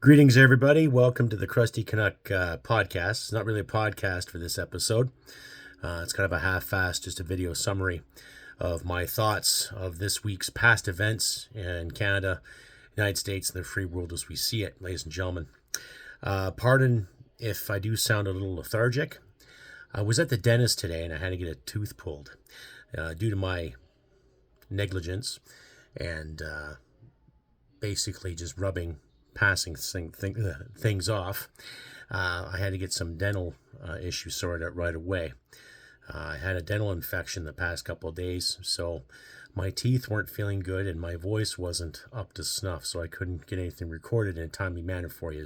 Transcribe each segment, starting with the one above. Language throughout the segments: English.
Greetings, everybody. Welcome to the Krusty Canuck podcast. It's not really a podcast for this episode. It's kind of a half-assed, just a video summary of my thoughts of this week's past events in Canada, United States, and the free world as we see it, ladies and gentlemen. Pardon if I do sound a little lethargic. I was at the dentist today and I had to get a tooth pulled due to my negligence and basically just passing things off. I had to get some dental issues sorted out right away. I had a dental infection the past couple of days, so my teeth weren't feeling good and my voice wasn't up to snuff, so I couldn't get anything recorded in a timely manner for you.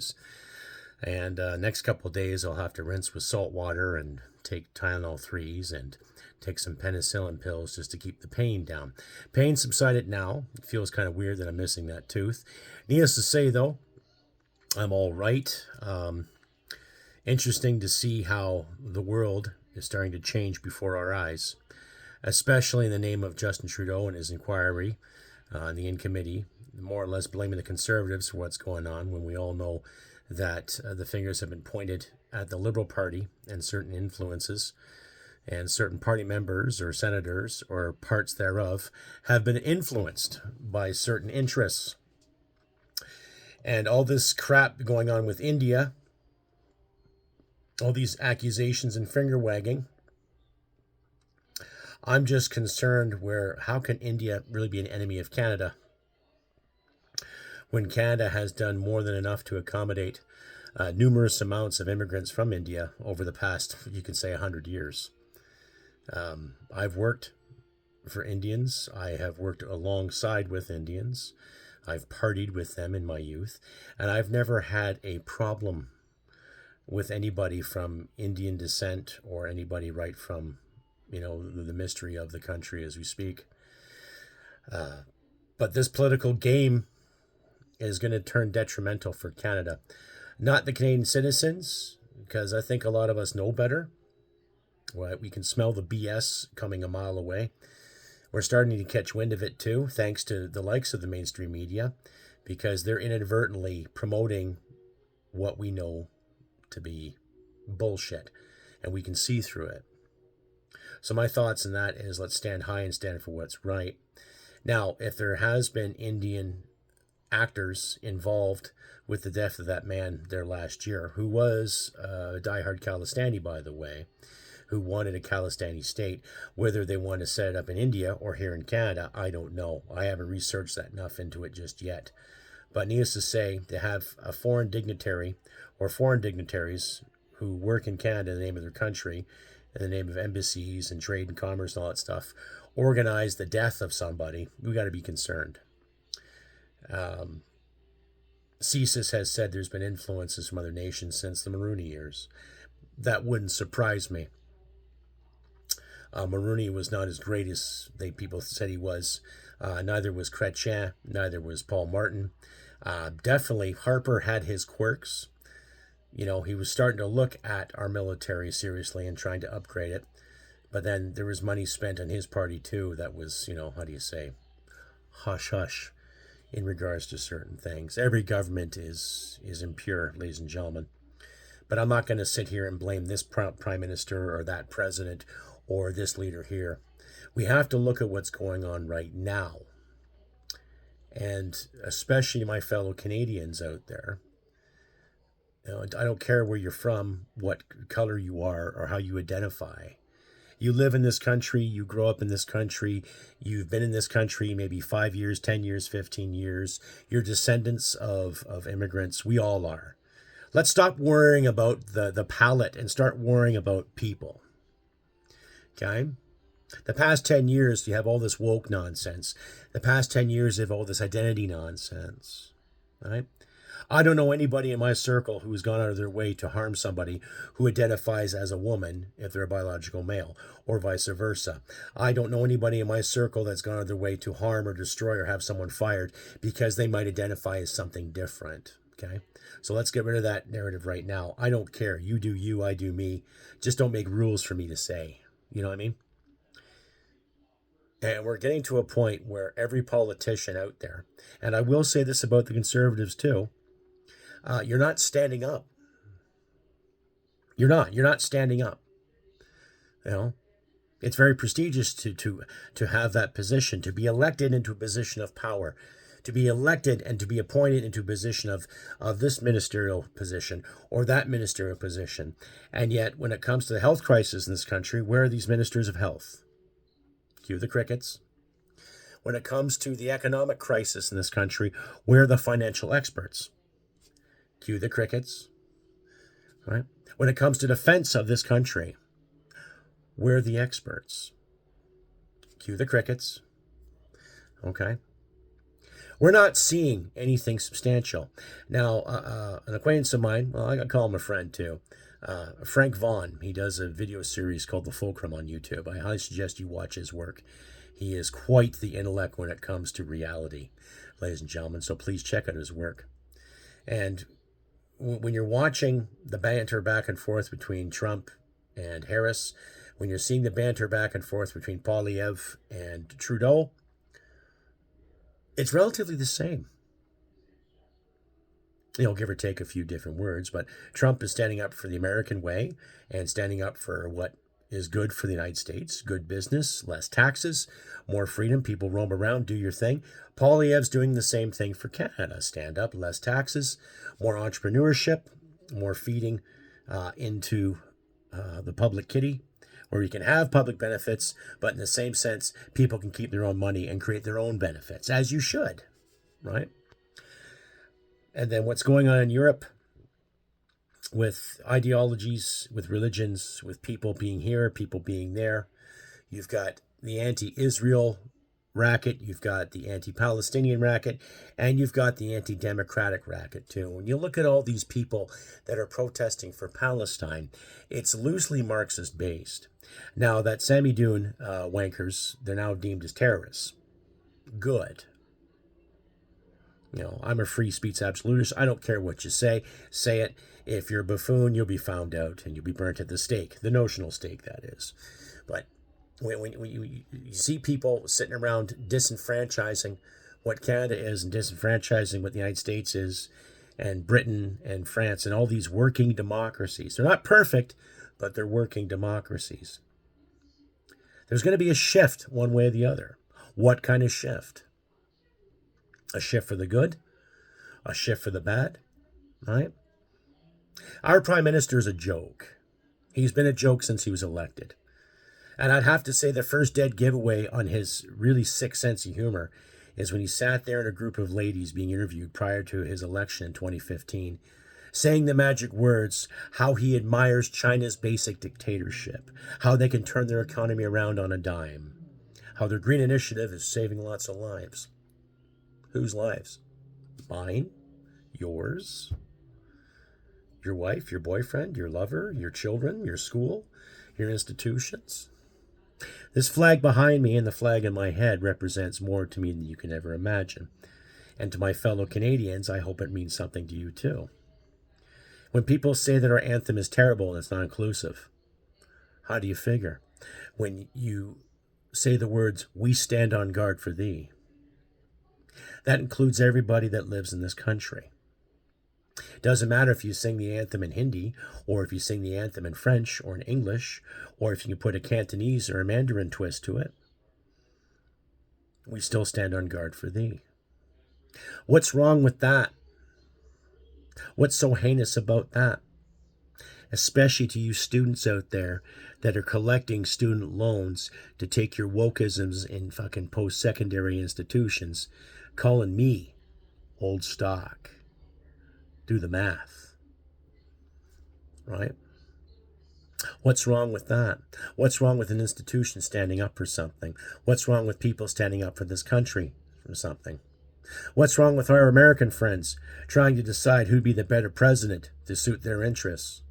And next couple of days I'll have to rinse with salt water and take Tylenol 3s and take some penicillin pills just to keep the pain down. Pain subsided now. It feels kind of weird that I'm missing that tooth. Needless to say, though, I'm all right. Interesting to see how the world is starting to change before our eyes, especially in the name of Justin Trudeau and his inquiry in the in-committee, more or less blaming the Conservatives for what's going on when we all know that the fingers have been pointed at the Liberal Party and certain influences, and certain party members or senators or parts thereof have been influenced by certain interests. And all this crap going on with India, all these accusations and finger wagging, I'm just concerned how can India really be an enemy of Canada when Canada has done more than enough to accommodate numerous amounts of immigrants from India over the past, you could say, 100 years. I've worked for Indians. I have worked alongside with Indians. I've partied with them in my youth, and I've never had a problem with anybody from Indian descent or anybody right from, the mystery of the country as we speak. But this political game is going to turn detrimental for Canada. Not the Canadian citizens, because I think a lot of us know better. Well, we can smell the BS coming a mile away. We're starting to catch wind of it too, thanks to the likes of the mainstream media, because they're inadvertently promoting what we know to be bullshit, and we can see through it. So my thoughts on that is, let's stand high and stand for what's right. Now, if there has been Indian actors involved with the death of that man there last year, who was a diehard Khalistani, by the way, who wanted a Khalistani state, whether they want to set it up in India or here in Canada, I don't know. I haven't researched that enough into it just yet. But needless to say, to have a foreign dignitary or foreign dignitaries who work in Canada in the name of their country, in the name of embassies and trade and commerce and all that stuff, organize the death of somebody, we got to be concerned. CSIS has said there's been influences from other nations since the Maroney years. That wouldn't surprise me. Maroney was not as great as people said he was. Neither was Chrétien. Neither was Paul Martin. Definitely Harper had his quirks. He was starting to look at our military seriously and trying to upgrade it. But then there was money spent on his party too that was, hush hush in regards to certain things. Every government is impure, ladies and gentlemen. But I'm not going to sit here and blame this prime minister or that president or this leader here. We have to look at what's going on right now. And especially my fellow Canadians out there. I don't care where you're from, what color you are, or how you identify. You live in this country, you grow up in this country, you've been in this country maybe 5 years, 10 years, 15 years. You're descendants of immigrants. We all are. Let's stop worrying about the palette and start worrying about people. Okay? The past 10 years, you have all this woke nonsense. The past 10 years, you have all this identity nonsense. Right? I don't know anybody in my circle who's gone out of their way to harm somebody who identifies as a woman if they're a biological male, or vice versa. I don't know anybody in my circle that's gone out of their way to harm or destroy or have someone fired because they might identify as something different. Okay? So let's get rid of that narrative right now. I don't care. You do you, I do me. Just don't make rules for me to say. You know what I mean? And we're getting to a point where every politician out there, and I will say this about the Conservatives too, you're not standing up. You're not standing up. You know, it's very prestigious to have that position, to be elected into a position of power, to be elected and to be appointed into a position of this ministerial position or that ministerial position. And yet, when it comes to the health crisis in this country, where are these ministers of health? Cue the crickets. When it comes to the economic crisis in this country, where are the financial experts? Cue the crickets. Right? When it comes to defense of this country, where are the experts? Cue the crickets. Okay. We're not seeing anything substantial. Now, an acquaintance of mine, well, I call him a friend too, Frank Vaughn, he does a video series called The Fulcrum on YouTube. I highly suggest you watch his work. He is quite the intellect when it comes to reality, ladies and gentlemen, so please check out his work. And when you're watching the banter back and forth between Trump and Harris, when you're seeing the banter back and forth between Poilievre and Trudeau, it's relatively the same. You know, give or take a few different words, but Trump is standing up for the American way and standing up for what is good for the United States, good business, less taxes, more freedom, people roam around, do your thing. Poilievre's doing the same thing for Canada. Stand up, less taxes, more entrepreneurship, more feeding into the public kitty, where you can have public benefits, but in the same sense, people can keep their own money and create their own benefits, as you should, right? And then what's going on in Europe with ideologies, with religions, with people being here, people being there. You've got the anti-Israel racket, you've got the anti-Palestinian racket, and you've got the anti-democratic racket too. When you look at all these people that are protesting for Palestine, it's loosely Marxist based. Now, that Sammy Dune wankers, they're now deemed as terrorists. Good. You know, I'm a free speech absolutist. I don't care what you say. Say it. If you're a buffoon, you'll be found out and you'll be burnt at the stake. The notional stake, that is. But when you see people sitting around disenfranchising what Canada is and disenfranchising what the United States is and Britain and France and all these working democracies. They're not perfect, but they're working democracies. There's going to be a shift one way or the other. What kind of shift? A shift for the good? A shift for the bad? Right? Our prime minister is a joke. He's been a joke since he was elected. And I'd have to say the first dead giveaway on his really sick sense of humor is when he sat there in a group of ladies being interviewed prior to his election in 2015, saying the magic words, how he admires China's basic dictatorship, how they can turn their economy around on a dime, how their green initiative is saving lots of lives. Whose lives? Mine? Yours? Your wife, your boyfriend, your lover, your children, your school, your institutions? This flag behind me and the flag in my head represents more to me than you can ever imagine. And to my fellow Canadians, I hope it means something to you too. When people say that our anthem is terrible and it's not inclusive, how do you figure? When you say the words, "We stand on guard for thee," that includes everybody that lives in this country. Doesn't matter if you sing the anthem in Hindi, or if you sing the anthem in French or in English, or if you put a Cantonese or a Mandarin twist to it. We still stand on guard for thee. What's wrong with that? What's so heinous about that? Especially to you students out there that are collecting student loans to take your wokeisms in fucking post-secondary institutions, calling me old stock. Do the math. Right? What's wrong with that? What's wrong with an institution standing up for something? What's wrong with people standing up for this country for something? What's wrong with our American friends trying to decide who'd be the better president to suit their interests?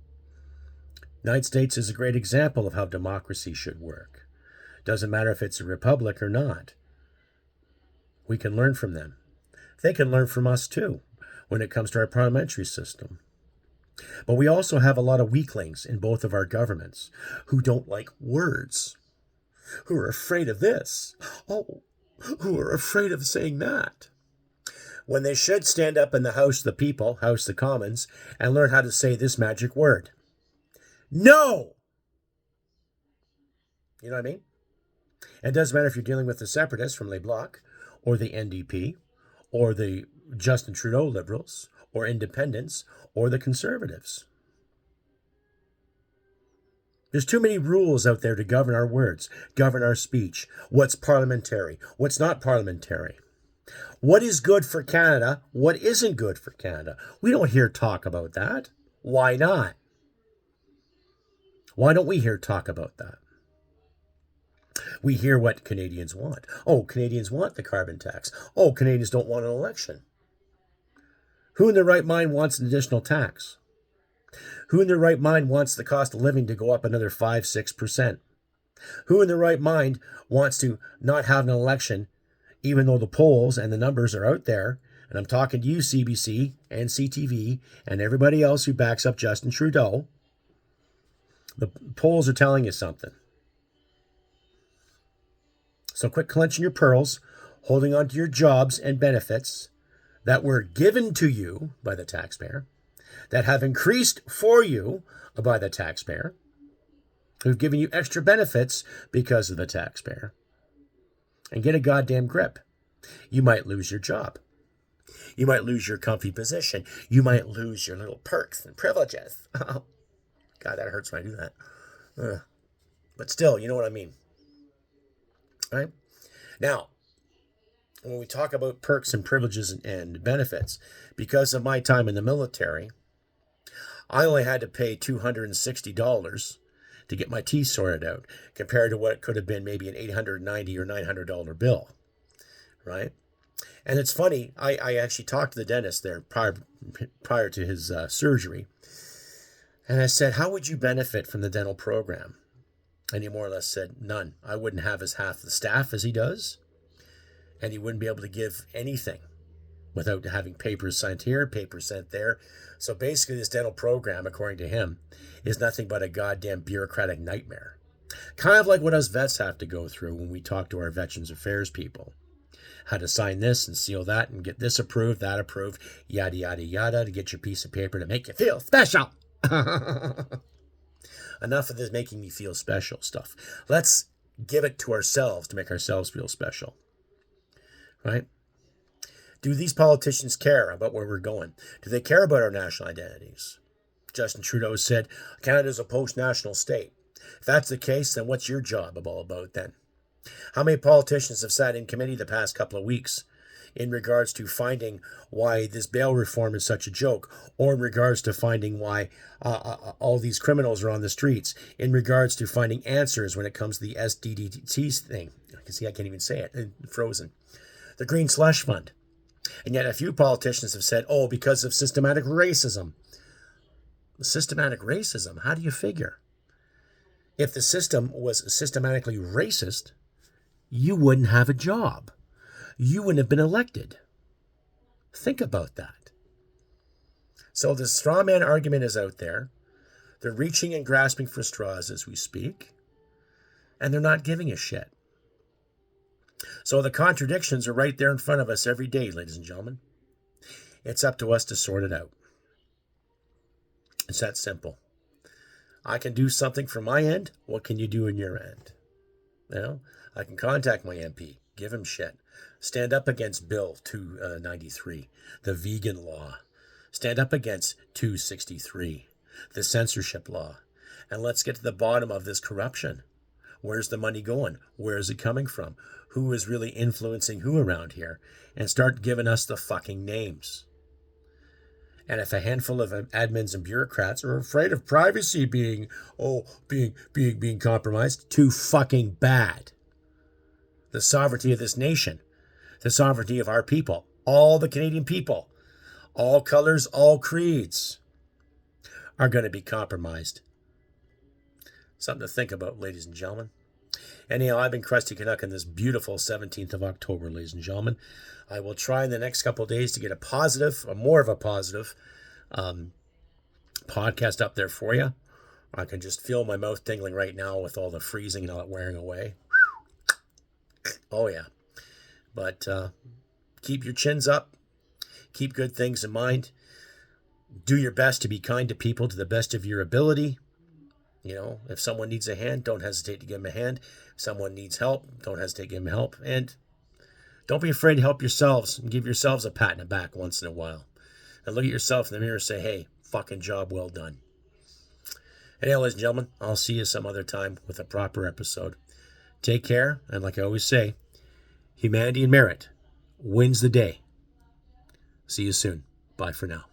The United States is a great example of how democracy should work. Doesn't matter if it's a republic or not. We can learn from them. They can learn from us too when it comes to our parliamentary system. But we also have a lot of weaklings in both of our governments who don't like words, who are afraid of this, who are afraid of saying that. when they should stand up in the House of the People, House of the Commons, and learn how to say this magic word. No! You know what I mean? And it doesn't matter if you're dealing with the separatists from Les Blocs, or the NDP, or the Justin Trudeau Liberals, or independents, or the Conservatives. There's too many rules out there to govern our words, govern our speech, what's parliamentary, what's not parliamentary. What is good for Canada, what isn't good for Canada. We don't hear talk about that. Why not? Why don't we hear talk about that? We hear what Canadians want. Oh, Canadians want the carbon tax. Oh, Canadians don't want an election. Who in their right mind wants an additional tax? Who in their right mind wants the cost of living to go up another 5-6%? Who in their right mind wants to not have an election, even though the polls and the numbers are out there? And I'm talking to you, CBC and CTV and everybody else who backs up Justin Trudeau. The polls are telling you something. So quit clenching your pearls, holding on to your jobs and benefits that were given to you by the taxpayer, that have increased for you by the taxpayer, who've given you extra benefits because of the taxpayer, and get a goddamn grip. You might lose your job. You might lose your comfy position. You might lose your little perks and privileges. God, that hurts when I do that. But still, you know what I mean. All right? Now, when we talk about perks and privileges and benefits, because of my time in the military, I only had to pay $260 to get my teeth sorted out, compared to what could have been maybe an $890 or $900 bill, right? And it's funny, I actually talked to the dentist there prior to his surgery, and I said, how would you benefit from the dental program? And he more or less said, none. I wouldn't have half the staff as he does, and he wouldn't be able to give anything without having papers sent here, papers sent there. So basically this dental program, according to him, is nothing but a goddamn bureaucratic nightmare. Kind of like what us vets have to go through when we talk to our Veterans Affairs people. How to sign this and seal that and get this approved, that approved, yada, yada, yada, to get your piece of paper to make you feel special. Enough of this making me feel special stuff. Let's give it to ourselves to make ourselves feel special. Right? Do these politicians care about where we're going? Do they care about our national identities? Justin Trudeau said, Canada's a post-national state. If that's the case, then what's your job all about then? How many politicians have sat in committee the past couple of weeks in regards to finding why this bail reform is such a joke, or in regards to finding why all these criminals are on the streets, in regards to finding answers when it comes to the SDDT thing? I can see I can't even say it. Frozen. The Green Slush Fund. And yet a few politicians have said, oh, because of systematic racism. Systematic racism? How do you figure? If the system was systematically racist, you wouldn't have a job. You wouldn't have been elected. Think about that. So the straw man argument is out there. They're reaching and grasping for straws as we speak. And they're not giving a shit. So the contradictions are right there in front of us every day, ladies and gentlemen. It's up to us to sort it out. It's that simple. I can do something from my end. What can you do in your end? You know, I can contact my MP, give him shit. Stand up against Bill 293, the vegan law. Stand up against 263, the censorship law. And let's get to the bottom of this corruption. Where's the money going? Where is it coming from? Who is really influencing who around here? And start giving us the fucking names. And if a handful of admins and bureaucrats are afraid of privacy being compromised, too fucking bad. The sovereignty of this nation, the sovereignty of our people, all the Canadian people, all colors, all creeds, are going to be compromised. Something to think about, ladies and gentlemen. Anyhow, I've been Krusty Canuck on this beautiful 17th of October, ladies and gentlemen. I will try in the next couple of days to get more of a positive podcast up there for you. I can just feel my mouth tingling right now with all the freezing and all that wearing away. Oh, yeah. But keep your chins up. Keep good things in mind. Do your best to be kind to people to the best of your ability. If someone needs a hand, don't hesitate to give them a hand. If someone needs help, don't hesitate to give them help. And don't be afraid to help yourselves and give yourselves a pat in the back once in a while. And look at yourself in the mirror and say, hey, fucking job well done. Anyway, ladies and gentlemen, I'll see you some other time with a proper episode. Take care, and like I always say, humanity and merit wins the day. See you soon. Bye for now.